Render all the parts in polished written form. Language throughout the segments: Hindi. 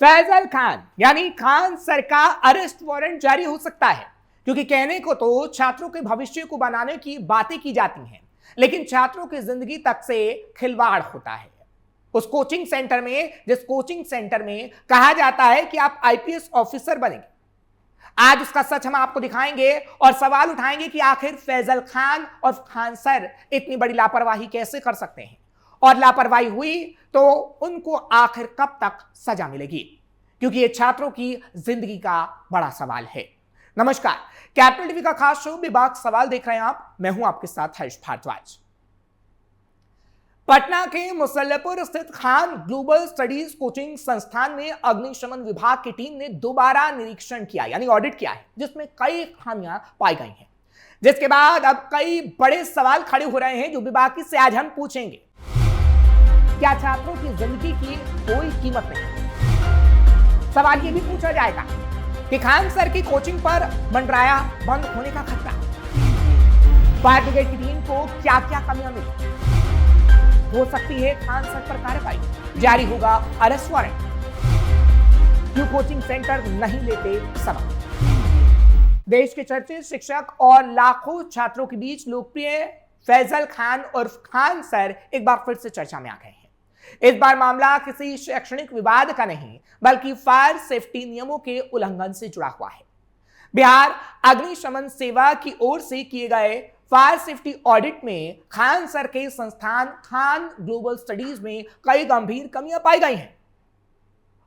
फैजल खान यानी खान सर का अरेस्ट वारंट जारी हो सकता है, क्योंकि कहने को तो छात्रों के भविष्य को बनाने की बातें की जाती हैं, लेकिन छात्रों की जिंदगी तक से खिलवाड़ होता है। उस कोचिंग सेंटर में, जिस कोचिंग सेंटर में कहा जाता है कि आप आईपीएस ऑफिसर बनेंगे, आज उसका सच हम आपको दिखाएंगे और सवाल उठाएंगे कि आखिर फैजल खान और खान सर इतनी बड़ी लापरवाही कैसे कर सकते हैं, और लापरवाही हुई तो उनको आखिर कब तक सजा मिलेगी, क्योंकि ये छात्रों की जिंदगी का बड़ा सवाल है। नमस्कार, कैपिटल टीवी का खास शो विभाग सवाल देख रहे हैं आप। मैं हूं आपके साथ हर्ष भारद्वाज। पटना के मुसल्लपुर स्थित खान ग्लोबल स्टडीज कोचिंग संस्थान में अग्निशमन विभाग की टीम ने दोबारा निरीक्षण किया यानी ऑडिट किया है, जिसमें कई खामियां पाई गई हैं, जिसके बाद अब कई बड़े सवाल खड़े हो रहे हैं जो विभाग से आज हम पूछेंगे। क्या छात्रों की जिंदगी की कोई कीमत नहीं? सवाल ये भी पूछा जाएगा कि खान सर की कोचिंग पर मंडराया बंद होने का खतरा। फायर ब्रिगेड की टीम को क्या क्या कमियां मिली? हो सकती है खान सर पर कार्रवाई, जारी होगा अरेस्ट वारंट। क्यों कोचिंग सेंटर नहीं लेते सबक? देश के चर्चित शिक्षक और लाखों छात्रों के बीच लोकप्रिय फैजल खान और खान सर एक बार फिर से चर्चा में आ गए हैं। इस बार मामला किसी शैक्षणिक विवाद का नहीं, बल्कि फायर सेफ्टी नियमों के उल्लंघन से जुड़ा हुआ है। बिहार अग्निशमन सेवा की ओर से किए गए फायर सेफ्टी ऑडिट में खान सर के संस्थान खान ग्लोबल स्टडीज में कई गंभीर कमियां पाई गई हैं,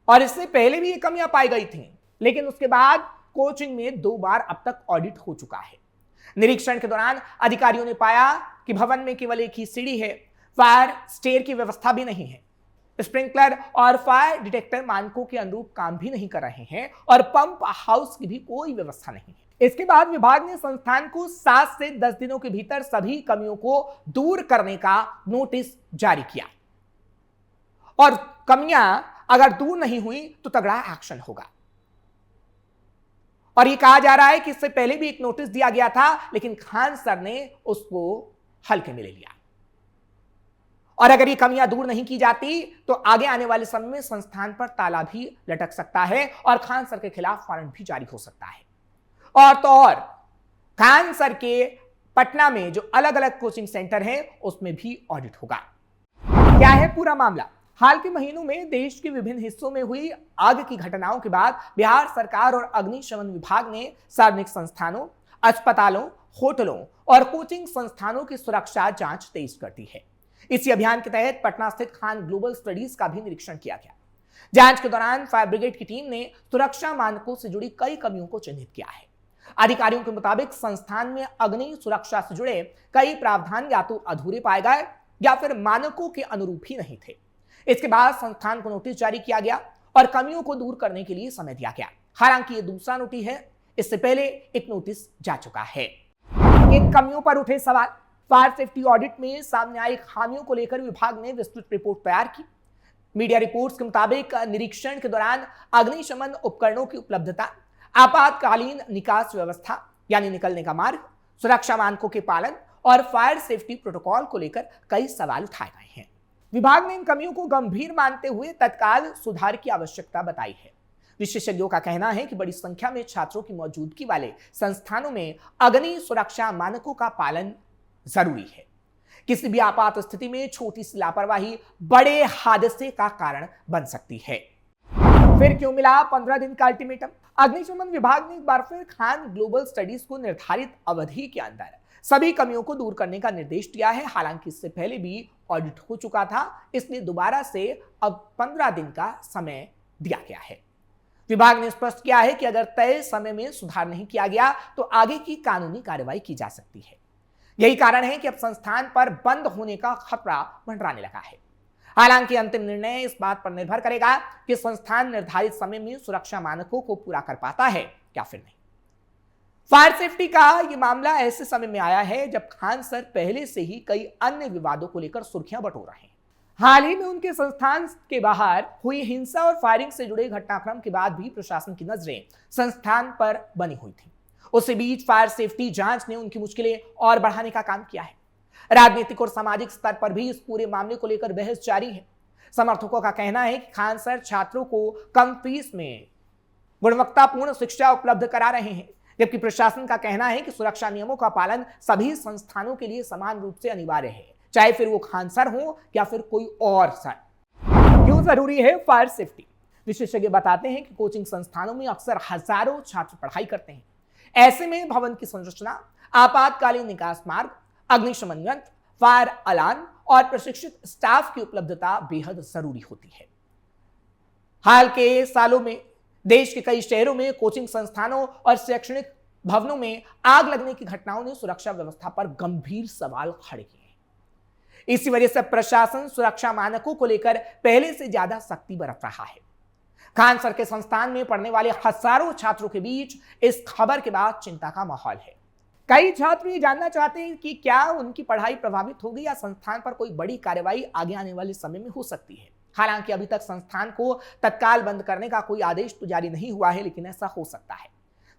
और इससे पहले भी ये कमियां पाई गई थीं, लेकिन उसके बाद कोचिंग में 2 बार अब तक ऑडिट हो चुका है। निरीक्षण के दौरान अधिकारियों ने पाया कि भवन में केवल एक ही सीढ़ी है, फायर स्टेयर की व्यवस्था भी नहीं है, स्प्रिंकलर और फायर डिटेक्टर मानकों के अनुरूप काम भी नहीं कर रहे हैं, और पंप हाउस की भी कोई व्यवस्था नहीं है। इसके बाद विभाग ने संस्थान को 7 से 10 दिनों के भीतर सभी कमियों को दूर करने का नोटिस जारी किया, और कमियां अगर दूर नहीं हुई तो तगड़ा एक्शन होगा। और यह कहा जा रहा है कि इससे पहले भी एक नोटिस दिया गया था, लेकिन खान सर ने उसको हल्के में ले लिया, और अगर ये कमियां दूर नहीं की जाती तो आगे आने वाले समय में संस्थान पर ताला भी लटक सकता है और खान सर के खिलाफ वारंट भी जारी हो सकता है। और तो और खान सर के पटना में जो अलग अलग कोचिंग सेंटर हैं उसमें भी ऑडिट होगा। क्या है पूरा मामला? हाल के महीनों में देश के विभिन्न हिस्सों में हुई आग की घटनाओं के बाद बिहार सरकार और अग्निशमन विभाग ने सार्वजनिक संस्थानों, अस्पतालों, होटलों और कोचिंग संस्थानों की सुरक्षा जांच तेज कर दी है। इसी अभियान के तहत पटना स्थित खान ग्लोबल स्टडीज का भी निरीक्षण किया गया। जांच के दौरान फायर ब्रिगेड की टीम ने सुरक्षा मानकों से जुड़ी कई कमियों को चिन्हित किया है। अधिकारियों के मुताबिक संस्थान में अग्नि सुरक्षा से जुड़े कई प्रावधान या तो अधूरे पाए गए या फिर मानकों के अनुरूप ही नहीं थे। इसके बाद संस्थान को नोटिस जारी किया गया और कमियों को दूर करने के लिए समय दिया गया। हालांकि ये दूसरा नोटिस है, इससे पहले एक नोटिस जा चुका है। इन कमियों पर उठे सवाल। फायर सेफ्टी ऑडिट में सामने आई खामियों को लेकर विभाग ने विस्तृत रिपोर्ट तैयार की। मीडिया रिपोर्ट्स के मुताबिक निरीक्षण के दौरान अग्निशमन उपकरणों की उपलब्धता, आपातकालीन निकास व्यवस्था यानी निकलने का मार्ग, सुरक्षा मानकों के पालन और फायर सेफ्टी प्रोटोकॉल को लेकर कई सवाल उठाए गए हैं। विभाग ने इन कमियों को गंभीर मानते हुए तत्काल सुधार की आवश्यकता बताई है। विशेषज्ञों का कहना है कि बड़ी संख्या में छात्रों की मौजूदगी वाले संस्थानों में अग्नि सुरक्षा मानकों का पालन जरूरी है। किसी भी आपात स्थिति में छोटी सी लापरवाही बड़े हादसे का कारण बन सकती है। फिर क्यों मिला 15 दिन का अल्टीमेटम? अग्निशमन विभाग ने एक बार फिर खान ग्लोबल स्टडीज को निर्धारित अवधि के अंदर सभी कमियों को दूर करने का निर्देश दिया है। हालांकि इससे पहले भी ऑडिट हो चुका था, इसलिए दोबारा से अब 15 दिन का समय दिया गया है। विभाग ने स्पष्ट किया है कि अगर तय समय में सुधार नहीं किया गया तो आगे की कानूनी कार्रवाई की जा सकती है। यही कारण है कि अब संस्थान पर बंद होने का खतरा मंडराने लगा है। हालांकि अंतिम निर्णय इस बात पर निर्भर करेगा कि संस्थान निर्धारित समय में सुरक्षा मानकों को पूरा कर पाता है या फिर नहीं। फायर सेफ्टी का यह मामला ऐसे समय में आया है जब खान सर पहले से ही कई अन्य विवादों को लेकर सुर्खियां बटोर रहे हैं। हाल ही में उनके संस्थान के बाहर हुई हिंसा और फायरिंग से जुड़े घटनाक्रम के बाद भी प्रशासन की नजरें संस्थान पर बनी हुई थी। उसी बीच फायर सेफ्टी जांच ने उनकी मुश्किलें और बढ़ाने का काम किया है। राजनीतिक और सामाजिक स्तर पर भी इस पूरे मामले को लेकर बहस जारी है। समर्थकों का कहना है कि खान सर छात्रों को कम फीस में गुणवत्तापूर्ण शिक्षा उपलब्ध करा रहे हैं, जबकि प्रशासन का कहना है कि सुरक्षा नियमों का पालन सभी संस्थानों के लिए समान रूप से अनिवार्य है, चाहे फिर वो खान सर हो या फिर कोई और सर। क्यों जरूरी है फायर सेफ्टी? विशेषज्ञ बताते हैं कि कोचिंग संस्थानों में अक्सर हजारों छात्र पढ़ाई करते हैं। ऐसे में भवन की संरचना, आपातकालीन निकास मार्ग, अग्निशमन यंत्र, फायर अलार्म और प्रशिक्षित स्टाफ की उपलब्धता बेहद जरूरी होती है। हाल के सालों में देश के कई शहरों में कोचिंग संस्थानों और शैक्षणिक भवनों में आग लगने की घटनाओं ने सुरक्षा व्यवस्था पर गंभीर सवाल खड़े किए हैं। इसी वजह से प्रशासन सुरक्षा मानकों को लेकर पहले से ज्यादा सख्ती बरत रहा है। खान सर के संस्थान में पढ़ने वाले हजारों छात्रों के बीच इस खबर के बाद चिंता का माहौल है। कई छात्र ये जानना चाहते हैं कि क्या उनकी पढ़ाई प्रभावित होगी या संस्थान पर कोई बड़ी कार्रवाई आगे आने वाले समय में हो सकती है। हालांकि अभी तक संस्थान को तत्काल बंद करने का कोई आदेश तो जारी नहीं हुआ है, लेकिन ऐसा हो सकता है।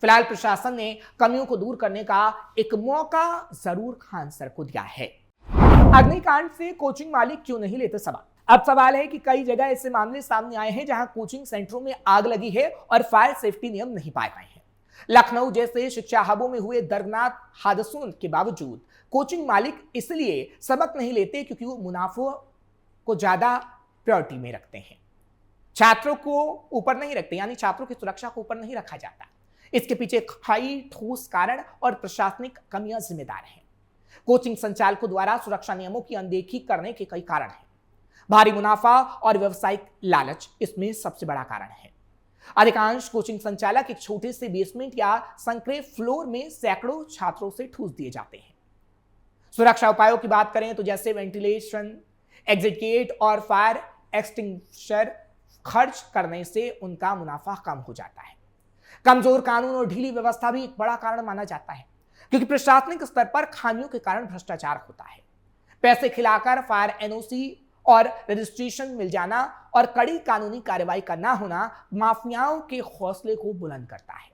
फिलहाल प्रशासन ने कमियों को दूर करने का एक मौका जरूर खान सर को दिया है। अग्निकांड से कोचिंग मालिक क्यों नहीं लेते सवाल? अब सवाल है कि कई जगह ऐसे मामले सामने आए हैं जहां कोचिंग सेंटरों में आग लगी है और फायर सेफ्टी नियम नहीं पाए गए हैं। लखनऊ जैसे शिक्षा हबों में हुए दर्दनाक हादसों के बावजूद कोचिंग मालिक इसलिए सबक नहीं लेते क्योंकि वो मुनाफों को ज्यादा प्रायोरिटी में रखते हैं, छात्रों को ऊपर नहीं रखते, यानी छात्रों की सुरक्षा को ऊपर नहीं रखा जाता। इसके पीछे कई ठोस कारण और प्रशासनिक कमियां जिम्मेदार हैं। कोचिंग संचालकों द्वारा सुरक्षा नियमों की अनदेखी करने के कई कारण हैं। भारी मुनाफा और व्यावसायिक लालच इसमें सबसे बड़ा कारण है। अधिकांश कोचिंग संचालक एक छोटे से बेसमेंट या संकरे फ्लोर में सैकड़ों छात्रों से ठूस दिए जाते हैं। सुरक्षा उपायों की बात करें तो जैसे वेंटिलेशन, एग्जिट गेट और फायर एक्सटिंग्विशर खर्च करने से उनका मुनाफा कम हो जाता है। कमजोर कानून और ढीली व्यवस्था भी एक बड़ा कारण माना जाता है, क्योंकि प्रशासनिक स्तर पर खामियों के कारण भ्रष्टाचार होता है। पैसे खिलाकर फायर एनओसी और रजिस्ट्रेशन मिल जाना और कड़ी कानूनी कार्रवाई का ना होना माफियाओं के हौसले को बुलंद करता है।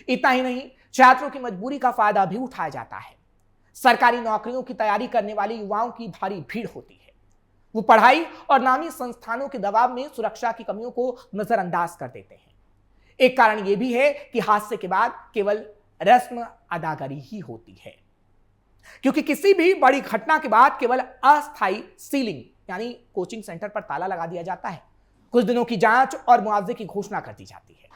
इतना ही नहीं, छात्रों की मजबूरी का फायदा भी उठाया जाता है। सरकारी नौकरियों की तैयारी करने वाले युवाओं की भारी भीड़ होती है। वो पढ़ाई और नामी संस्थानों के दबाव में सुरक्षा की कमियों को नजरअंदाज कर देते हैं। एक कारण यह भी है कि हादसे के बाद केवल रस्म अदाकारी ही होती है, क्योंकि किसी भी बड़ी घटना के बाद केवल अस्थायी सीलिंग यानी कोचिंग सेंटर पर ताला लगा दिया जाता है। कुछ दिनों की जांच और मुआवजे की घोषणा कर दी जाती है।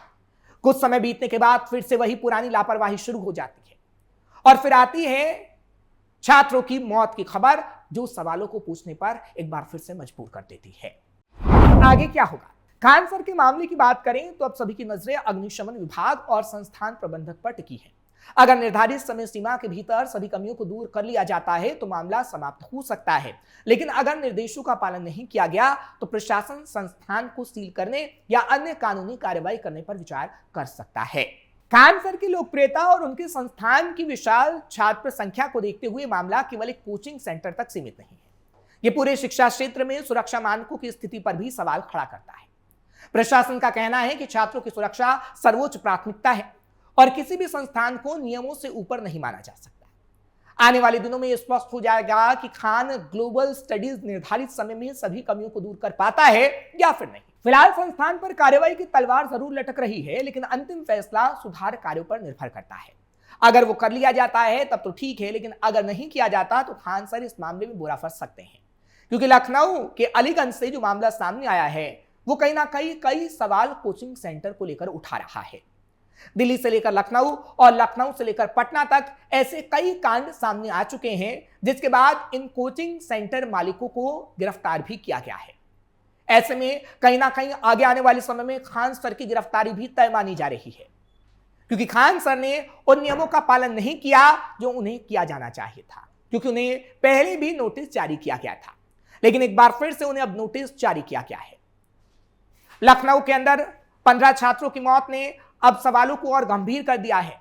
कुछ समय बीतने के बाद फिर से वही पुरानी लापरवाही शुरू हो जाती है और फिर आती है छात्रों की मौत की खबर, जो सवालों को पूछने पर एक बार फिर से मजबूर कर देती है। आगे क्या होगा? खान सर के मामले की बात करें तो अब सभी की नजरें अग्निशमन विभाग और संस्थान प्रबंधक पर टिकी है। अगर निर्धारित समय सीमा के भीतर सभी कमियों को दूर कर लिया जाता है तो मामला समाप्त हो सकता है, लेकिन अगर निर्देशों का पालन नहीं किया गया तो प्रशासन संस्थान को सील करने या अन्य कानूनी कार्रवाई करने पर विचार कर सकता है। खान सर की लोकप्रियता और उनके संस्थान की विशाल छात्र संख्या को देखते हुए मामला केवल एक कोचिंग सेंटर तक सीमित नहीं है। यह पूरे शिक्षा क्षेत्र में सुरक्षा मानकों की स्थिति पर भी सवाल खड़ा करता है। प्रशासन का कहना है कि छात्रों की सुरक्षा सर्वोच्च प्राथमिकता है और किसी भी संस्थान को नियमों से ऊपर नहीं माना जा सकता। आने वाले दिनों में यह स्पष्ट हो जाएगा कि खान ग्लोबल स्टडीज निर्धारित समय में सभी कमियों को दूर कर पाता है या फिर नहीं। फिलहाल संस्थान पर कार्रवाई की तलवार जरूर लटक रही है, लेकिन अंतिम फैसला सुधार कार्यों पर निर्भर करता है। अगर वो कर लिया जाता है तब तो ठीक है, लेकिन अगर नहीं किया जाता तो खान सर इस मामले में बुरा फंस सकते हैं, क्योंकि लखनऊ के अलीगंज से जो मामला सामने आया है वो कहीं ना कई सवाल कोचिंग सेंटर को लेकर उठा रहा है। दिल्ली से लेकर लखनऊ और लखनऊ से लेकर पटना तक ऐसे कई कांड सामने आ चुके हैं, जिसके बाद इन कोचिंग सेंटर मालिकों को गिरफ्तार भी किया गया है। ऐसे में कहीं ना कहीं आगे आने वाले समय में खान सर की गिरफ्तारी भी तय मानी जा रही है, क्योंकि खान सर ने उन नियमों का पालन नहीं किया जो उन्हें किया जाना चाहिए था, क्योंकि उन्हें पहले भी नोटिस जारी किया गया था, लेकिन एक बार फिर से उन्हें अब नोटिस जारी किया गया है। लखनऊ के अंदर 15 छात्रों की मौत ने अब सवालों को और गंभीर कर दिया है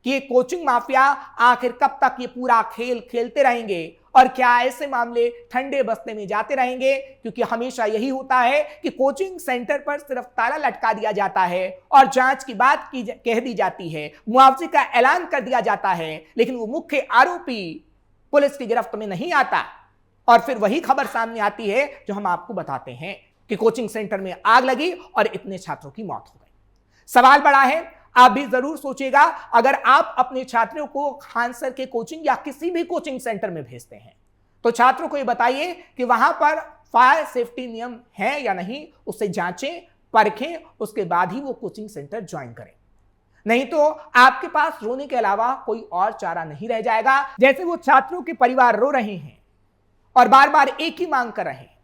कि ये कोचिंग माफिया आखिर कब तक ये पूरा खेल खेलते रहेंगे और क्या ऐसे मामले ठंडे बस्ते में जाते रहेंगे, क्योंकि हमेशा यही होता है कि कोचिंग सेंटर पर सिर्फ ताला लटका दिया जाता है और जांच की बात कह दी जाती है, मुआवजे का ऐलान कर दिया जाता है, लेकिन वो मुख्य आरोपी पुलिस की गिरफ्त में नहीं आता और फिर वही खबर सामने आती है जो हम आपको बताते हैं। कि कोचिंग सेंटर में आग लगी और इतने छात्रों की मौत हो गई। सवाल बड़ा है, आप भी जरूर सोचिएगा, अगर आप अपने छात्रों को खान सर के कोचिंग या किसी भी कोचिंग सेंटर में भेजते हैं तो छात्रों को यह बताइए कि वहां पर फायर सेफ्टी नियम है या नहीं, उसे जांचें, परखें, उसके बाद ही वो कोचिंग सेंटर ज्वाइन करें। नहीं तो आपके पास रोने के अलावा कोई और चारा नहीं रह जाएगा। जैसे वो छात्रों के परिवार रो रहे हैं और बार बार एक ही मांग कर रहे हैं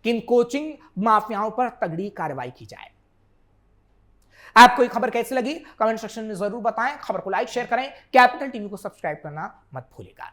कि इन कोचिंग माफियाओं पर तगड़ी कार्रवाई की जाए। आपको ये खबर कैसी लगी कमेंट सेक्शन में जरूर बताएं। खबर को लाइक शेयर करें, कैपिटल टीवी को सब्सक्राइब करना मत भूलिएगा।